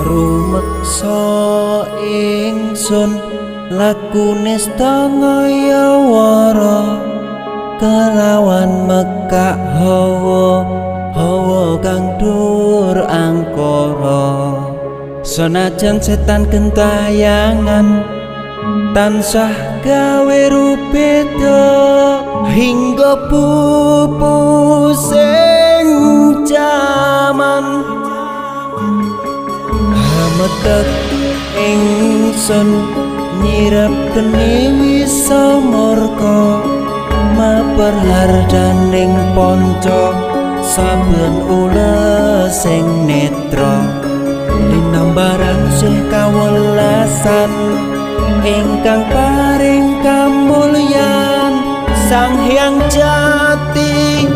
rumeksa ingsun lakune stangaya wara kelawan mekak hawa kang dur angkara senajan setan gentayangan tansah gawe rupeda hingga pupusing jaman hametek ingsun nyirep geni wisamorka maperhardaning panca saben ules sing netra linambaran sih kawelasan ingkang paring kamulyan Sang Hyang Jati